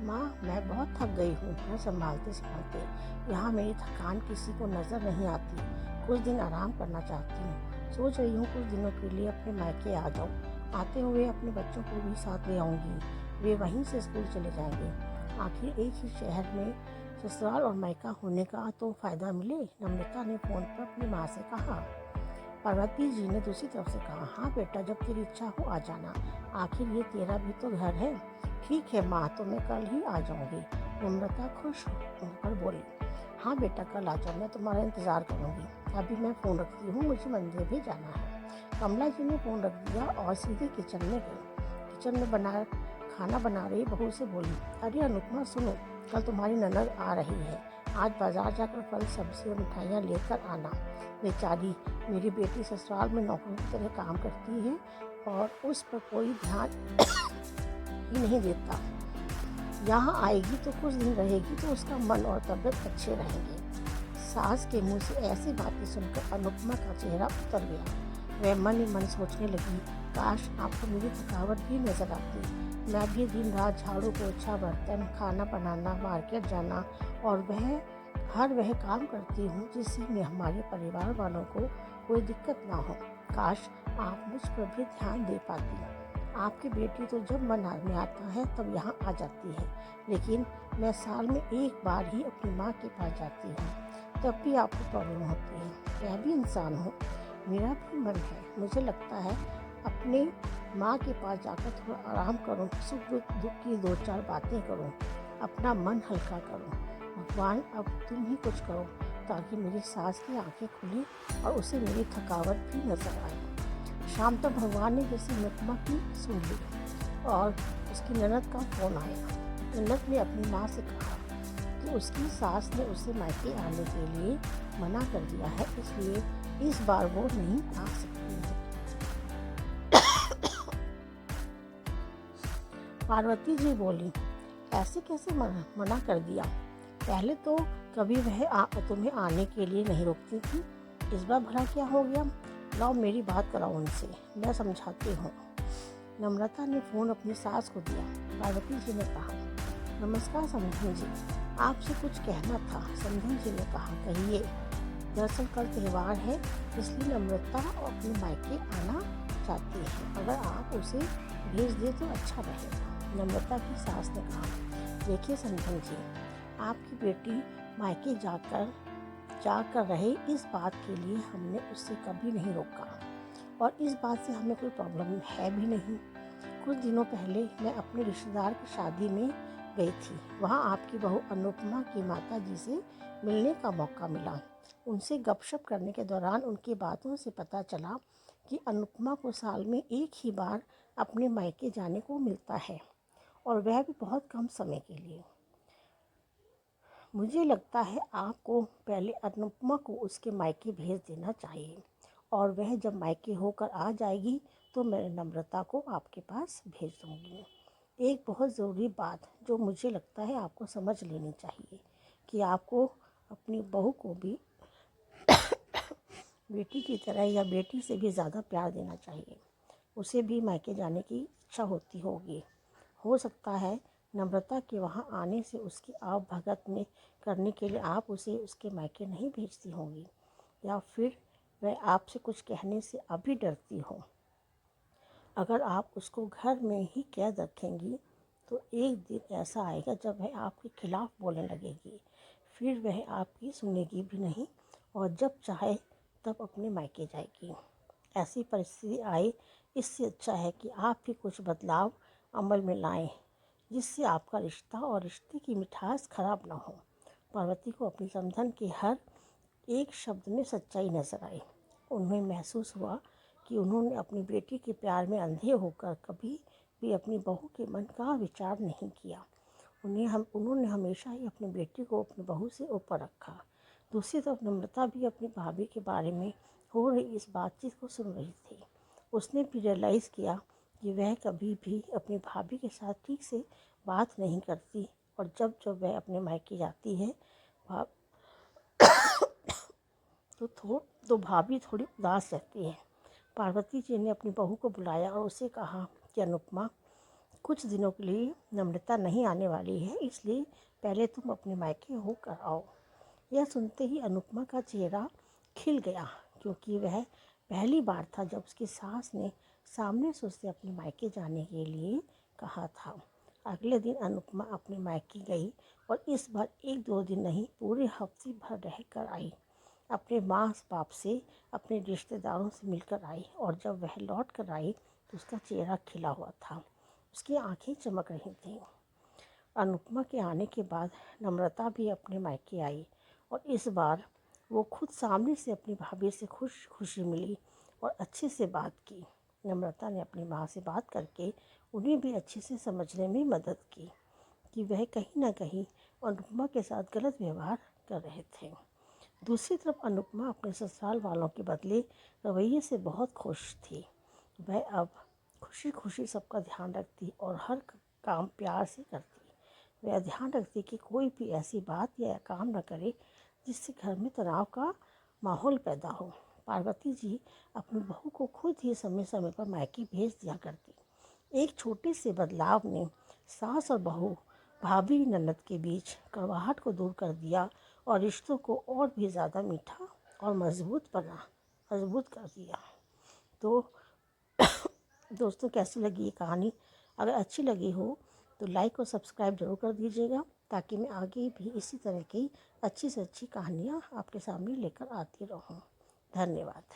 माँ, मैं बहुत थक गई हूँ घर संभालते संभालते। यहाँ मेरी थकान किसी को नज़र नहीं आती। कुछ दिन आराम करना चाहती हूँ। सोच रही हूँ कुछ दिनों के लिए अपने मायके आ जाऊँ। आते हुए अपने बच्चों को भी साथ ले आऊँगी। वे वहीं से स्कूल चले जाएंगे। आखिर एक ही शहर में ससुराल और मायका होने का तो फ़ायदा मिले। नम्रता ने फ़ोन पर अपनी माँ से कहा। पार्वती जी ने दूसरी तरफ से कहा, हाँ बेटा, जब तेरी इच्छा हो आ जाना। आखिर ये तेरा भी तो घर है। ठीक है माँ, तो मैं कल ही आ जाऊँगी। नम्रता खुश होकर बोली, हाँ बेटा, कल आ जाओ, मैं तुम्हारा इंतज़ार करूँगी। अभी मैं फ़ोन रखती हूँ, मुझे मंदिर भी जाना है। कमला जी ने फ़ोन रख दिया और सीधे किचन में गई। किचन में खाना बना रही बहू से बोली, अरे अनुपमा सुनो, कल तुम्हारी ननद आ रही है। आज बाजार जाकर फल सब्जी और मिठाइयाँ लेकर आना। बेचारी मेरी बेटी ससुराल में नौकरों की तरह काम करती है और उस पर कोई ध्यान ही नहीं देता। यहाँ आएगी तो कुछ दिन रहेगी तो उसका मन और तबीयत अच्छे रहेंगे। सास के मुंह से ऐसी बातें सुनकर अनुपमा का चेहरा उतर गया। वह मन ही मन सोचने लगी, काश आपको मेरी थकावट भी नजर आती। मैं भी दिन रात झाड़ू पोछा बर्तन खाना बनाना मार्केट जाना और वह काम करती हूँ जिससे मैं हमारे परिवार वालों को कोई दिक्कत ना हो। काश आप मुझ पर भी ध्यान दे पाती। आपकी बेटी तो जब मन में आता है तब यहाँ आ जाती है, लेकिन मैं साल में एक बार ही अपनी माँ के पास जाती हूँ, तब भी आपको प्रॉब्लम होती है। मैं भी इंसान हूँ, मेरा भी मन है। मुझे लगता है अपने माँ के पास जाकर थोड़ा आराम करूँ, सुख दुख की दो चार बातें करूँ, अपना मन हल्का करूँ। भगवान, अब तुम ही कुछ करो ताकि मेरी सास की आंखें खुली और उसे मेरी थकावट भी नजर आए। शाम तक भगवान ने जैसे अनुपमा की सुन ली और उसकी ननद का फोन आया। ननद ने अपनी माँ से कहा कि उसकी सास ने उसे मायके आने के लिए मना कर दिया है, इसलिए इस बार वो नहीं आ सकती है। पार्वती जी बोली, ऐसे कैसे मना कर दिया? पहले तो कभी वह तुम्हें आने के लिए नहीं रोकती थी, इस बार भला क्या हो गया? लाओ मेरी बात कराओ उनसे, मैं समझाती हूँ। नम्रता ने फ़ोन अपनी सास को दिया। पार्वती जी ने कहा, नमस्कार समधन जी, आपसे कुछ कहना था। समधन जी ने कहा, कहिए। दरअसल कल त्यौहार है, इसलिए नम्रता अपने मायके आना चाहती है। अगर आप उसे भेज दें तो अच्छा रहेगा। नम्रता की सास ने कहा, देखिए समधन जी, आपकी बेटी मायके जाकर रहे, इस बात के लिए हमने उससे कभी नहीं रोका और इस बात से हमें कोई प्रॉब्लम है भी नहीं। कुछ दिनों पहले मैं अपने रिश्तेदार की शादी में गई थी। वहाँ आपकी बहू अनुपमा की माता जी से मिलने का मौका मिला। उनसे गपशप करने के दौरान उनकी बातों से पता चला कि अनुपमा को साल में एक ही बार अपने मायके जाने को मिलता है और वह भी बहुत कम समय के लिए। मुझे लगता है आपको पहले अनुपमा को उसके मायके भेज देना चाहिए और वह जब मायके होकर आ जाएगी तो मैं नम्रता को आपके पास भेज दूँगी। एक बहुत ज़रूरी बात जो मुझे लगता है आपको समझ लेनी चाहिए कि आपको अपनी बहू को भी बेटी की तरह या बेटी से भी ज़्यादा प्यार देना चाहिए। उसे भी मायके जाने की इच्छा होती होगी। हो सकता है नम्रता के वहाँ आने से उसकी आप भगत में करने के लिए आप उसे उसके मायके नहीं भेजती होंगी, या फिर वह आपसे कुछ कहने से अभी डरती हो। अगर आप उसको घर में ही कैद रखेंगी तो एक दिन ऐसा आएगा जब वह आपके खिलाफ़ बोलने लगेगी, फिर वह आपकी सुनेगी भी नहीं और जब चाहे तब अपने मायके जाएगी। ऐसी परिस्थिति आए, इससे अच्छा है कि आप भी कुछ बदलाव अमल में लाएं जिससे आपका रिश्ता और रिश्ते की मिठास खराब ना हो। पार्वती को अपनी समधन के हर एक शब्द में सच्चाई नजर आई। उन्हें महसूस हुआ कि उन्होंने अपनी बेटी के प्यार में अंधे होकर कभी भी अपनी बहू के मन का विचार नहीं किया। उन्होंने हमेशा ही अपनी बेटी को अपनी बहू से ऊपर रखा। दूसरी तरफ नम्रता भी अपनी भाभी के बारे में हो रही इस बातचीत को सुन रही थी। उसने भी रियलाइज़ किया कि वह कभी भी अपनी भाभी के साथ ठीक से बात नहीं करती और जब वह अपने मायके जाती है तो भाभी थोड़ी उदास रहती है। पार्वती जी ने अपनी बहू को बुलाया और उसे कहा कि अनुपमा, कुछ दिनों के लिए नम्रता नहीं आने वाली है, इसलिए पहले तुम अपने मायके होकर आओ। यह सुनते ही अनुपमा का चेहरा खिल गया, क्योंकि वह पहली बार था जब उसकी सास ने सामने से उससे अपने मायके जाने के लिए कहा था। अगले दिन अनुपमा अपने मायके गई और इस बार एक दो दिन नहीं, पूरे हफ्ते भर रह कर आई। अपने माँ बाप से, अपने रिश्तेदारों से मिलकर आई, और जब वह लौट कर आई तो उसका चेहरा खिला हुआ था, उसकी आंखें चमक रही थीं। अनुपमा के आने के बाद नम्रता भी अपने मायके आई, और इस बार वो खुद सामने से अपनी भाभी से खुशी मिली और अच्छे से बात की। नम्रता ने अपनी माँ से बात करके उन्हें भी अच्छे से समझने में मदद की कि वह कहीं ना कहीं अनुपमा के साथ गलत व्यवहार कर रहे थे। दूसरी तरफ अनुपमा अपने ससुराल वालों के बदले रवैये से बहुत खुश थी। वह अब खुशी खुशी सबका ध्यान रखती और हर काम प्यार से करती। वह ध्यान रखती कि कोई भी ऐसी बात या काम न करे जिससे घर में तनाव का माहौल पैदा हो। पार्वती जी अपनी बहू को खुद ही समय समय पर मायके भेज दिया करती। एक छोटे से बदलाव ने सास और बहू, भाभी ननद के बीच कड़वाहट को दूर कर दिया और रिश्तों को और भी ज़्यादा मीठा और मजबूत कर दिया। तो दोस्तों, कैसी लगी ये कहानी? अगर अच्छी लगी हो तो लाइक और सब्सक्राइब जरूर कर दीजिएगा, ताकि मैं आगे भी इसी तरह की अच्छी से अच्छी कहानियाँ आपके सामने लेकर आती रहूँ। धन्यवाद।